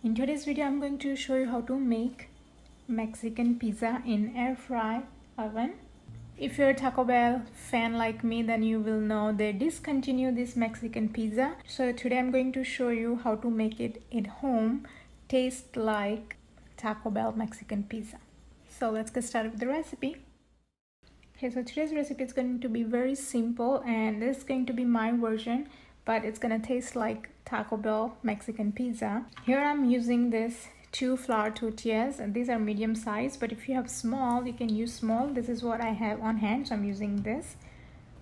In today's video, I'm going to show you how to make Mexican pizza in air fry oven. If you're a Taco Bell fan like me, then you will know they discontinued this Mexican pizza. So today I'm going to show you how to make it at home, taste like Taco Bell Mexican pizza. So let's get started with the recipe. Okay, so today's recipe is going to be very simple, and this is going to be my version, but it's gonna taste like Taco Bell Mexican pizza. Here I'm using this 2 flour tortillas, and these are medium size, but if you have small, you can use small. This is what I have on hand, so I'm using this.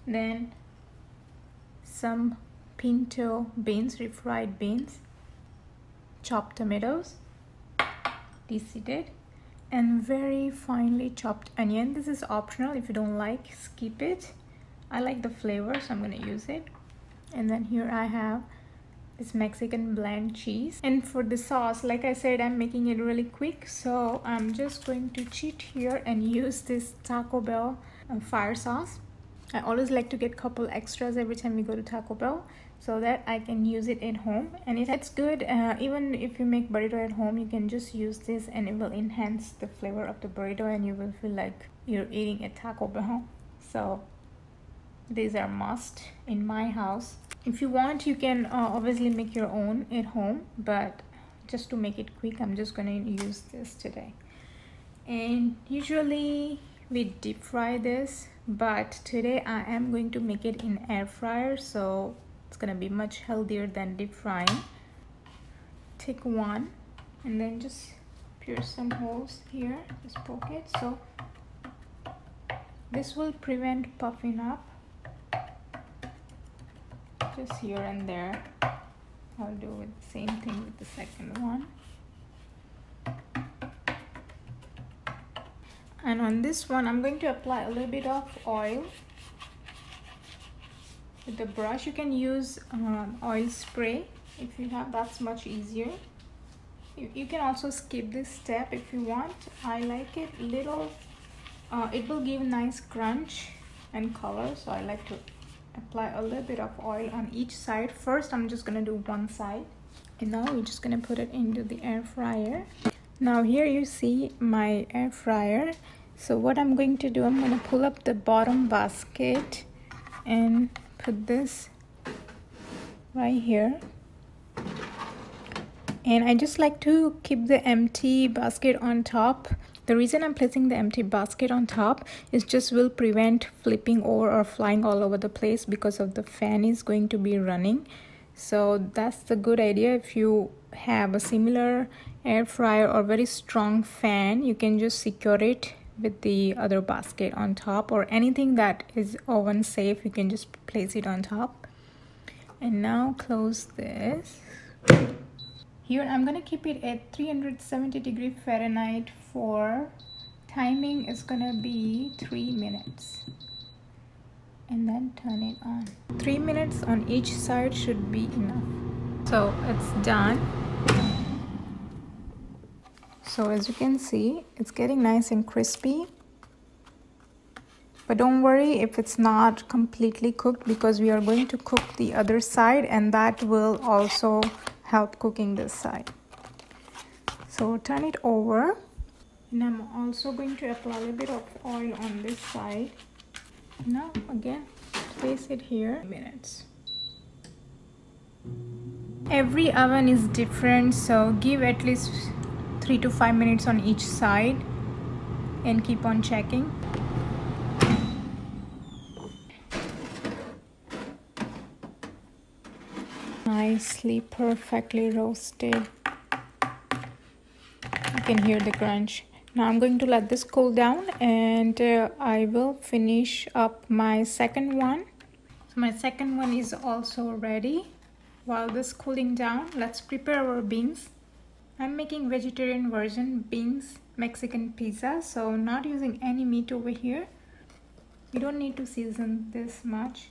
Then some pinto beans, refried beans, chopped tomatoes, deseeded, and very finely chopped onion. This is optional. If you don't like, skip it. I like the flavor, so I'm gonna use it. And then here I have this Mexican blend cheese. And for the sauce, like I said, I'm making it really quick, so I'm just going to cheat here and use this Taco Bell fire sauce. I always like to get a couple extras every time we go to Taco Bell, so that I can use it at home. And it's good, even if you make burrito at home, you can just use this and it will enhance the flavor of the burrito and you will feel like you're eating at Taco Bell. So these are must in my house. If you want, you can obviously make your own at home, but just to make it quick, I'm just gonna use this today. And usually we deep fry this, but today I am going to make it in air fryer, so it's gonna be much healthier than deep frying. Take one and then just pierce some holes here, just poke it, so this will prevent puffing up. Just here and there. I'll do the same thing with the second one. And on this one, I'm going to apply a little bit of oil with the brush. You can use oil spray if you have, that's much easier. You can also skip this step if you want. I like it little, it will give nice crunch and color, so I like to apply a little bit of oil on each side. First, I'm just gonna do one side, and now we're just gonna put it into the air fryer. Now here you see my air fryer. So what I'm going to do, I'm gonna pull up the bottom basket and put this right here. And I just like to keep the empty basket on top. The reason I'm placing the empty basket on top is just will prevent flipping over or flying all over the place because of the fan is going to be running. So that's the good idea. If you have a similar air fryer or very strong fan, you can just secure it with the other basket on top, or anything that is oven safe, you can just place it on top. And now close this. Here I'm gonna keep it at 370 degrees Fahrenheit for timing is gonna be 3 minutes, and then turn it on. 3 minutes on each side should be enough. So it's done. So as you can see, it's getting nice and crispy, but don't worry if it's not completely cooked, because we are going to cook the other side, and that will also help cooking this side. So turn it over, and I'm also going to apply a little bit of oil on this side. Now again, place it here. Minutes. Every oven is different, so give at least 3 to 5 minutes on each side and keep on checking. Nicely, perfectly roasted. You can hear the crunch. Now I'm going to let this cool down, and I will finish up my second one. So my second one is also ready. While this cooling down, let's prepare our beans. I'm making vegetarian version beans Mexican pizza, so not using any meat over here. You don't need to season this much.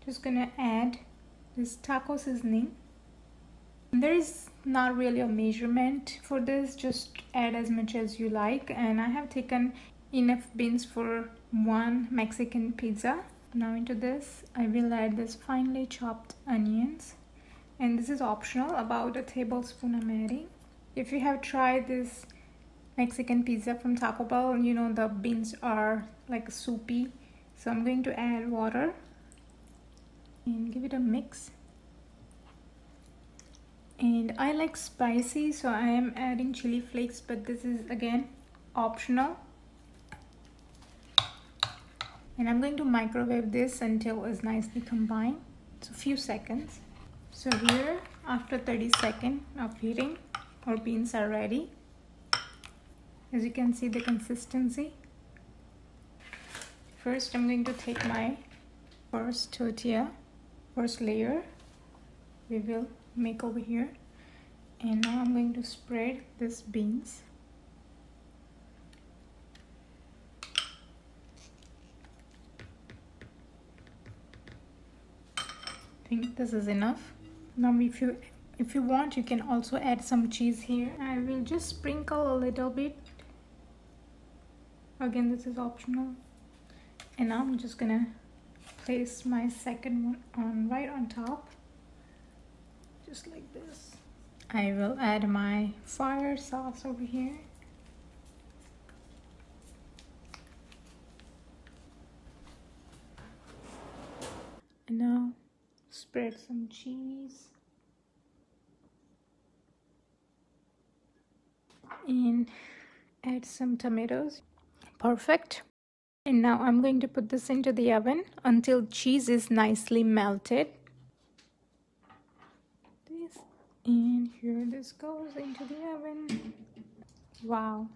Just gonna add this taco seasoning. There is not really a measurement for this, just add as much as you like, and I have taken enough beans for one Mexican pizza. Now into this I will add this finely chopped onions, and this is optional, about a tablespoon I'm adding. If you have tried this Mexican pizza from Taco Bell, you know the beans are like soupy. So I'm going to add water and give it a mix. And I like spicy, so I am adding chili flakes, but this is again optional. And I'm going to microwave this until it's nicely combined. It's a few seconds. So here, after 30 seconds of heating, our beans are ready. As you can see the consistency. First, I'm going to take my first tortilla, first layer we will make over here. And now I'm going to spread these beans. I think this is enough. Now if you want, you can also add some cheese here. I will just sprinkle a little bit. Again, this is optional. And now I'm just gonna place my second one right on top, just like this. I will add my fire sauce over here. And now spread some cheese and add some tomatoes. Perfect. And now I'm going to put this into the oven until cheese is nicely melted. And here this goes into the oven. Wow,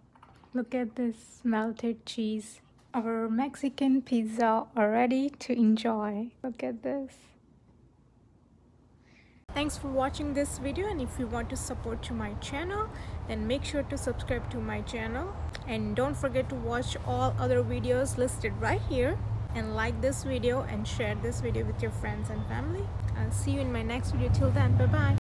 look at this melted cheese. Our Mexican pizza are ready to enjoy. Look at this. Thanks for watching this video, and if you want to support to my channel, then make sure to subscribe to my channel. And don't forget to watch all other videos listed right here. And like this video and share this video with your friends and family. I'll see you in my next video. Till then, bye bye.